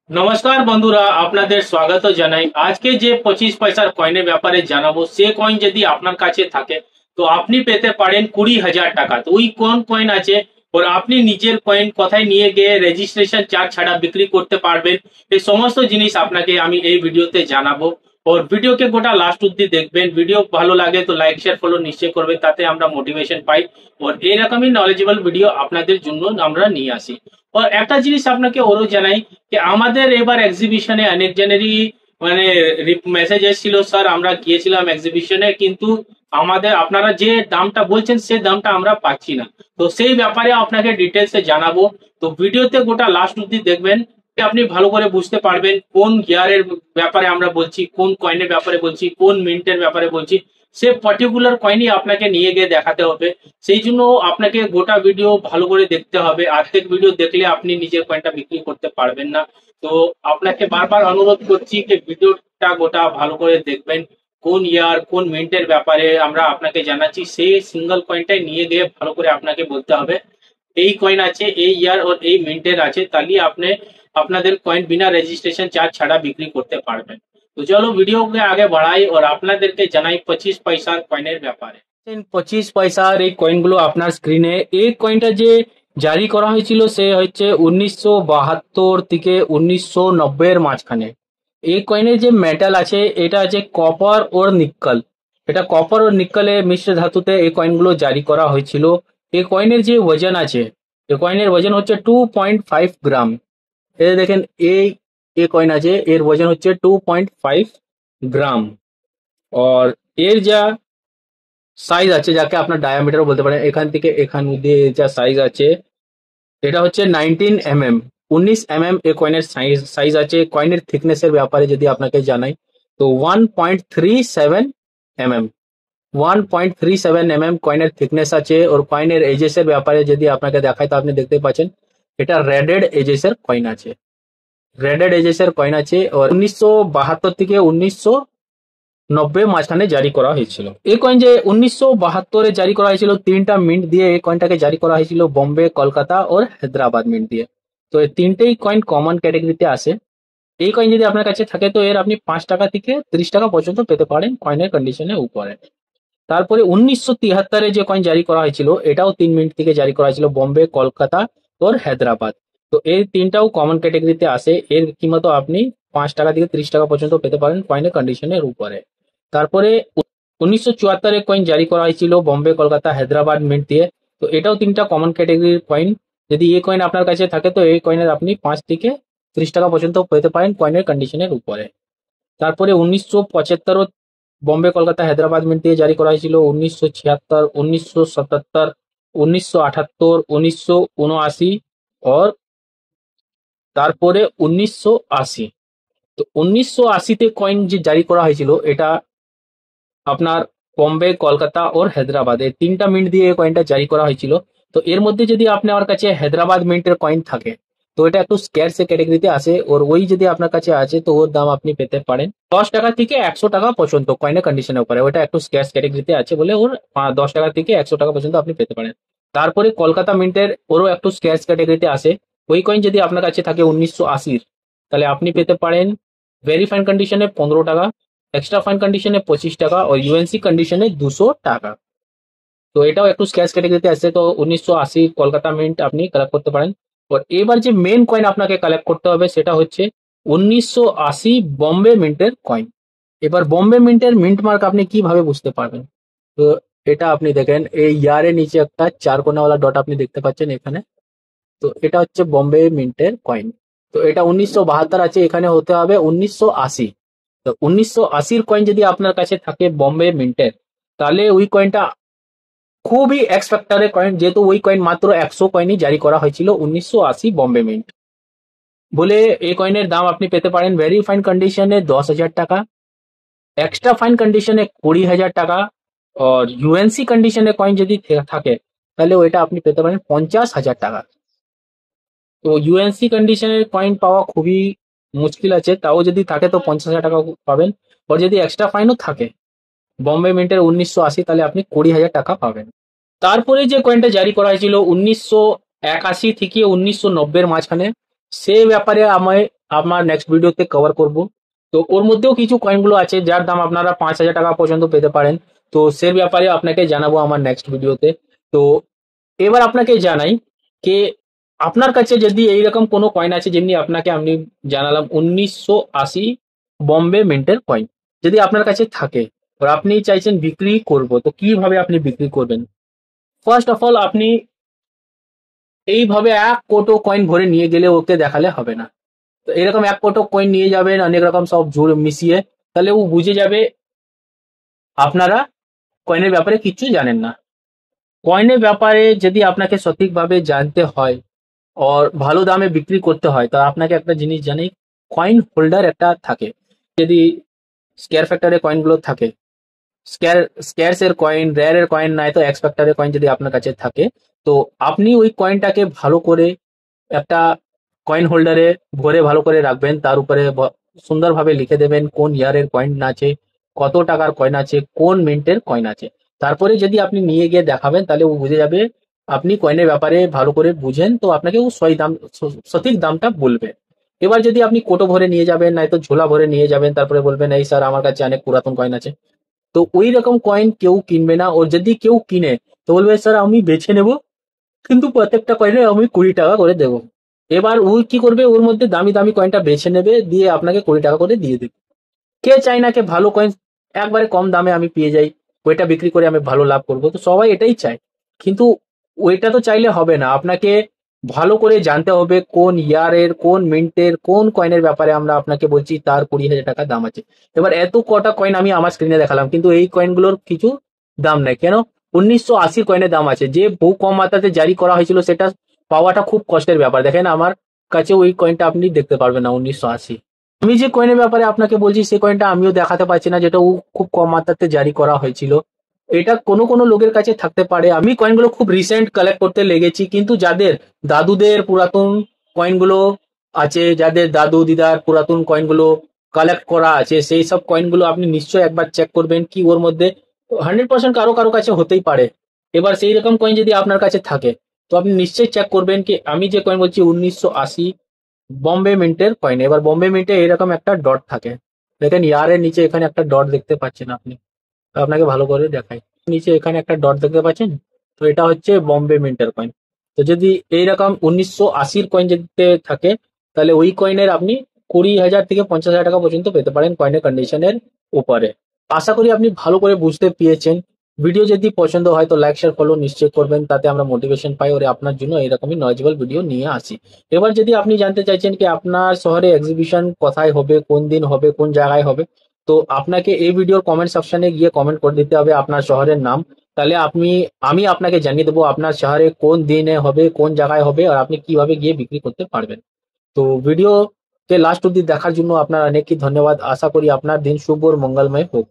নমস্কার বন্ধুরা, আপনাদের স্বাগত জানাই। আজকে যে 25 পয়সার কয়েনের ব্যাপারে জানাবো, সে কয়েন যদি আপনার কাছে থাকে তো আপনি পেতে পারেন 20,000 টাকা। তো ওই কোন কয়েন আছে, ওর আপনি নিজের কয়েন কোথায় নিয়ে গিয়ে রেজিস্ট্রেশন চার্জ ছাড়া বিক্রি করতে পারবেন, এই সমস্ত জিনিস আপনাকে আমি এই ভিডিওতে জানাবো। ওর ভিডিওকে গোটা লাস্ট অব্দি দেখবেন। ভিডিও ভালো লাগে তো লাইক শেয়ার ফলো নিশ্চয় করবেন, তাতে আমরা মোটিভেশন পাই। ওর এরকমই নলেজেবল ভিডিও আপনাদের জন্য আমরা নিয়ে আসি। ও একটা জিনিস আপনাকে ওরও জানাই যে আমাদের এবার এক্সিবিশনে অনেক জনেরই মানে মেসেজ এসেছিল, স্যার আমরা গিয়েছিলাম এক্সিবিশনে কিন্তু আমাদের আপনারা যে দামটা বলছেন সে দামটা আমরা পাচ্ছি না। তো সেই ব্যাপারে আপনাকে ডিটেলসে জানাবো। তো ভিডিওতে গোটা লাস্ট অব্দি দেখবেন, আপনি ভালো করে বুঝতে পারবেন কোন গিয়ারের ব্যাপারে আমরা বলছি, কোন কয়েনের ব্যাপারে বলছি, কোন মিন্টের ব্যাপারে বলছি। সে পার্টিকুলার কয়েনই আপনাকে নিয়ে গিয়ে দেখাতে হবে। সেই জন্য আপনাকে গোটা ভিডিও ভালো করে দেখতে হবে। অর্ধেক ভিডিও দেখলে আপনি নিজের কয়েনটা বিক্রি করতে পারবেন না। তো আপনাকে বারবার অনুরোধ করছি যে ভিডিওটা গোটা ভালো করে দেখবেন। কোন ইয়ার কোন মিন্টের ব্যাপারে আমরা আপনাকে জানাচ্ছি, সেই সিঙ্গেল কয়েনটাই নিয়ে গিয়ে ভালো করে আপনাকে বলতে হবে এই কয়েন আছে, এই ইয়ার और এই মিন্টের আছে, তাহলে আপনি আপনাদের কয়েন বিনা রেজিস্ট্রেশন চার্জ ছাড়া বিক্রি করতে পারবেন। তো চলো ভিডিওকে আগে বাড়াই और আপনাদেরকে জানাই 25 পয়সার কয়েনের ব্যাপারে। 25 পয়সার এই কয়েনগুলো আপনার স্ক্রিনে। এই কয়েনটা যে জারি করা হয়েছিল সে হচ্ছে 1972 থেকে 1990 এর মাঝখানে। এই কয়েনের যে মেটাল আছে এটা আছে কপার ওর নিক্কেল। এটা কপার ও নিক্কেলের মিশ্র ধাতুতে এই কয়েনগুলো জারি করা হয়েছিল। এই কয়েনের যে ওজন আছে, এই কয়েনের ওজন হচ্ছে 2.5 গ্রাম। এই দেখেন, এই কয়েন আছে, এর ওজন হচ্ছে 2.5 গ্রাম। और এর যা সাইজ আছে, যাকে আপনার ডায়ামিটার বলতে পারেন, এখান থেকে এখান অব্দি যা সাইজ আছে এটা হচ্ছে 19 mm। 19 mm এ কয়েনের সাইজ সাইজ আছে। কয়েনের থিকনেসের ব্যাপারে যদি আপনাকে জানাই তো 1.37 mm। 1.37 mm কয়েনের থিকনেস আছে। ওর কয়েনের এজেসের ব্যাপারে যদি আপনাকে দেখায় তো আপনি দেখতে পাচ্ছেন এটা রেডেড এজেসের কয়েন আছে। রেডেড এজেসের কয়েন আছে। और 1972 থেকে 1990 মাঝখানে জারি করা হয়েছিল। এই কয়েন যে 1972-এ জারি করা হয়েছিল, তিনটা মিন্ট দিয়ে এই কয়েনটাকে জারি করা হয়েছিল, বোম্বে, কলকাতা और হায়দ্রাবাদ মিন্ট দিয়ে। তো এই তিনটেই কয়েন কমন ক্যাটাগরিতে আসে। এই কয়েন যদি আপনার কাছে থাকে তো এর আপনি 5 টাকা থেকে 30 টাকা পর্যন্ত পেতে পারেন কয়েনের কন্ডিশনের উপরে। তারপরে 1973-এ যে কয়েন জারি করা হয়েছিল এটাও 3 মিনিট থেকে জারি করা হয়েছিল, বোম্বে, কলকাতা और হায়দ্রাবাদ। তো এই তিনটাও কমন ক্যাটাগরিতে আসে। এর কিমতও আপনি 5 টাকা থেকে 30 টাকা পর্যন্ত পেতে পারেন কয়েনের কন্ডিশনের উপরে। তারপরে 1974-এ কয়েন জারি করা হয়েছিল, বোম্বে, কলকাতা, হায়দ্রাবাদ মিন্ট দিয়ে। তো এটাও তিনটা কমন ক্যাটাগরির কয়েন। যদি এই কয়েন আপনার কাছে থাকে তো এই কয়েনের আপনি 5 থেকে 30 টাকা পর্যন্ত পেতে পারেন কয়েনের কন্ডিশনের উপরে। তারপরে 1975 বম্বে, কলকাতা, হায়দ্রাবাদ মিন্ট দিয়ে জারি করা হয়েছিল। 1976, 1977, 1978, 1979 और তারপরে 1980। তো 1980-তে কয়েন যে জারি করা হয়েছিল এটা আপনার বম্বে, কলকাতা और হায়দ্রাবাদ এই তিনটা মিন্ট দিয়ে এই কয়েনটা জারি করা হয়েছিল। তো এর মধ্যে যদি আপনার কাছে হায়দ্রাবাদ মিন্টের কয়েন থাকে তো এটা একটু স্ক্যার্স ক্যাটাগরিতে আসে। ওর ওই যদি আপনার কাছে আছে তো ওর দাম আপনি পেতে পারেন 10 টাকা থেকে 100 টাকা পর্যন্ত কয়েনের কন্ডিশনের উপরে। ওটা একটু স্ক্যার্স ক্যাটাগরিতে আছে বলে ওর 10 টাকা থেকে 100 টাকা পর্যন্ত আপনি পেতে পারেন। তারপরে কলকাতা মিন্টের ওরও একটু স্ক্যার্স ক্যাটাগরিতে আসে। ওই কয়েন যদি আপনার কাছে থাকে 1980-র তাহলে আপনি পেতে পারেন ভেরি ফাইন কন্ডিশনে 15 টাকা, एक्स्ट्रा फाइन कंडीशन है 25 টাকা और यूएनसी कंडीशन है 200 টাকা। তো এটাও একটু স্ক্যাচ ক্যাটাগরিতে আসছে। তো 1980 কলকাতা মিন্ট আপনি কালেক্ট করতে পারেন। আর এবার যে মেন কয়েন আপনাকে কালেক্ট করতে হবে সেটা হচ্ছে 1980 বম্বে মিন্টের কয়েন। এবার বম্বে মিন্টের মিন্ট মার্ক আপনি কিভাবে বুঝতে পারবেন? তো এটা আপনি দেখেন, এই ইয়ারের নিচে একটা 4 কোণাওয়ালা ডট আপনি দেখতে পাচ্ছেন এখানে। তো এটা হচ্ছে বম্বে মিন্টের কয়েন। তো এটা 1972 আছে, এখানে হতে হবে 1980। তো 1980-র কয়েন যদি আপনার কাছে থাকে বম্বে মিন্টের তাহলে ওই কয়েনটা খুবই এক্স ফ্যাক্টরের কয়েন, যেহেতু ওই কয়েন মাত্র 100 কয়েনই জারি করা হয়েছিল 1980 বম্বে মিন্ট বলে। এই কয়েনের দাম আপনি পেতে পারেন ভেরি ফাইন কন্ডিশনে 10,000 টাকা, एक्स्ट्रा फाइन कंडीशने 20,000 টাকা और यूएनसी कंडीशने কয়েন যদি থাকে তাহলে ওইটা আপনি পেতে পারেন 50,000 টাকা। তো ইউএনসি কন্ডিশনের কয়েন পাওয়া খুবই মুশকিল আছে, তাও যদি থাকে তো 50,000 টাকা পাবেন। আর যদি এক্সট্রা ফাইনও থাকে বম্বে মিন্টের 1980 তাহলে আপনি 20,000 টাকা পাবেন। তারপরে যে কয়েনটা জারি করা হয়েছিল 1981 থেকে 1990-এর মাঝখানে, সে ব্যাপারে আমার নেক্সট ভিডিওতে কভার করব। তো ওর মধ্যেও কিছু কয়েনগুলো আছে যার দাম আপনারা 5,000 টাকা পর্যন্ত পেতে পারেন। তো সে ব্যাপারে আপনাকে জানাবো আমার নেক্সট ভিডিওতে। তো এবার আপনাকে জানাই যে আপনার কাছে যদি এইরকম কোনো কয়েন আছে, যেমনি আপনাকে আমি জানালাম 1980 বম্বে মিন্টের কয়েন, যদি আপনার কাছে থাকে আর আপনি চাইছেন বিক্রি করব, তো কিভাবে আপনি বিক্রি করবেন? ফার্স্ট অফ অল আপনি এইভাবে এক কোটো কয়েন ভরে নিয়ে গেলে ওকে দেখালে হবে না। তো এরকম এক কোটো কয়েন নিয়ে যাবেন অনেক রকম সব জুড়ে মিশিয়ে, তাহলে ও বুঝে যাবে আপনারা কয়েনের ব্যাপারে কিচ্ছু জানেন না। কয়েনের ব্যাপারে যদি আপনাকে সঠিকভাবে জানতে হয় আর ভালো দামে বিক্রি করতে হয়, তা আপনাকে একটা জিনিস জানি, কয়েন হোল্ডার একটা থাকে। যদি স্কেয়ার ফ্যাক্টরের কয়েনগুলো থাকে, স্ক্যারস এর কয়েন, রেয়ার এর কয়েন, নাই তো এক্স ফ্যাক্টরের কয়েন যদি আপনার কাছে থাকে, তো আপনি ওই কয়েনটাকে ভালো করে একটা কয়েন হোল্ডারে ভরে ভালো করে রাখবেন। তার উপরে সুন্দরভাবে লিখে দেবেন কোন ইয়ারের কয়েন আছে, কত টাকার কয়েন আছে, কোন মিন্টের কয়েন আছে। তারপরে যদি আপনি নিয়ে গিয়ে দেখাবেন, তাহলে ও বুঝে যাবে আপনি কয়েনের ব্যাপারে ভালো করে বুঝেন, তো আপনাকে ও সঠিক দামটা বলবে। এবার যদি আপনি কোটো ভরে নিয়ে যাবেন, নাই তো ঝোলা ভরে নিয়ে যাবেন, তারপরে বলবেন এই স্যার আমার কাছে অনেক পুরাতন কয়েন আছে, তো ওই রকম কয়েন কেউ কিনবে না। ওর যদি কেউ কিনে তো বলবে স্যার আমি বেছে নেব, কিন্তু প্রত্যেকটা কয়েনে আমি 20 টাকা করে দেবো। এবার ও কি করবে, ওর মধ্যে দামি দামি কয়েনটা বেছে নেবে, দিয়ে আপনাকে 20 টাকা করে দিয়ে দেবে। কে চায় না কে ভালো কয়েন একবারে কম দামে আমি পেয়ে যাই, ওইটা বিক্রি করে আমি ভালো লাভ করবো, তো সবাই এটাই চায়। কিন্তু ওইটা তো চাইলে হবে না, আপনাকে ভালো করে জানতে হবে কোন ইয়ারের, কোন মিন্টের, কোন কয়েনের ব্যাপারে আমরা আপনাকে বলছি তার 20,000 টাকা দাম আছে। এবার এত কটা কয়েন আমি আমার স্ক্রিনে দেখালাম, কিন্তু এই কয়েনগুলোর কিছু দাম নেই কেন? 1980 কয়েনের দাম আছে, যে বহু কম মাত্রাতে জারি করা হয়েছিল, সেটা পাওয়াটা খুব কষ্টের ব্যাপার। দেখেন আমার কাছে ওই কয়েনটা আপনি দেখতে পারবেন না 1980। আমি যে কয়েনের ব্যাপারে আপনাকে বলছি সেই কয়েনটা আমিও দেখাতে পারছি না, যেটা ও খুব কম মাত্রাতে জারি করা হয়েছিল। এটা কোনো কোনো লোকের কাছে থাকতে পারে। আমি কয়েনগুলো খুব রিসেন্ট কালেক্ট করতে লেগেছি, কিন্তু যাদের দাদুদের পুরাতন কয়েনগুলো আছে, যাদের দাদু দিদার পুরাতন কয়েনগুলো কালেক্ট করা আছে, সেই সব কয়েনগুলো আপনি নিশ্চয়ই একবার চেক করবেন কি ওর মধ্যে 100% কারো কারো কাছে হতেই পারে। এবার সেই রকম কয়েন যদি আপনার কাছে থাকে, তো আপনি নিশ্চয়ই চেক করবেন কি আমি যে কয়েন বলছি 1980 বম্বে মিন্টের কয়েন। এবার বম্বে মিন্টে এরকম একটা ডট থাকে, দেখেন ইয়ারের নিচে এখানে একটা ডট দেখতে পাচ্ছেন আপনি, তো আপনাকে ভালো করে দেখাই, নিচে এখানে একটা ডট দেখতে পাচ্ছেন, তো এটা হচ্ছে বম্বে মিন্টের কয়েন। তো যদি এইরকম 1980-র কয়েন যদি থাকে, তাহলে ওই কয়েনের আপনি 20,000 থেকে 50,000 টাকা পর্যন্ত পেতে পারেন কয়েনের কন্ডিশনের উপরে। আশা করি আপনি ভালো করে বুঝতে পেরেছেন। ভিডিও যদি পছন্দ হয় তো লাইক শেয়ার ফলো নিশ্চয়ই করবেন, তাতে আমরা মোটিভেশন পাই ওরে আপনার জন্য এরকমই নলেজেবল ভিডিও নিয়ে আসি। এবার যদি আপনি জানতে চাইছেন কি আপনার শহরে এক্সিবিশন কোথায় হবে, কোন দিন হবে, কোন জায়গায় হবে, তো আপনাকে এই ভিডিওর কমেন্ট সেকশনে গিয়ে কমেন্ট করে দিতে হবে আপনার শহরের নাম। তাহলে আমি আপনাকে জানিয়ে দেবো আপনার শহরে কোন দিনে হবে, কোন জায়গায় হবে, আর আপনি কিভাবে গিয়ে বিক্রি করতে পারবেন। তো ভিডিওকে লাস্ট অব্দি দেখার জন্য আপনার অনেকই ধন্যবাদ। আশা করি আপনার দিন শুভ আর মঙ্গলময় হোক।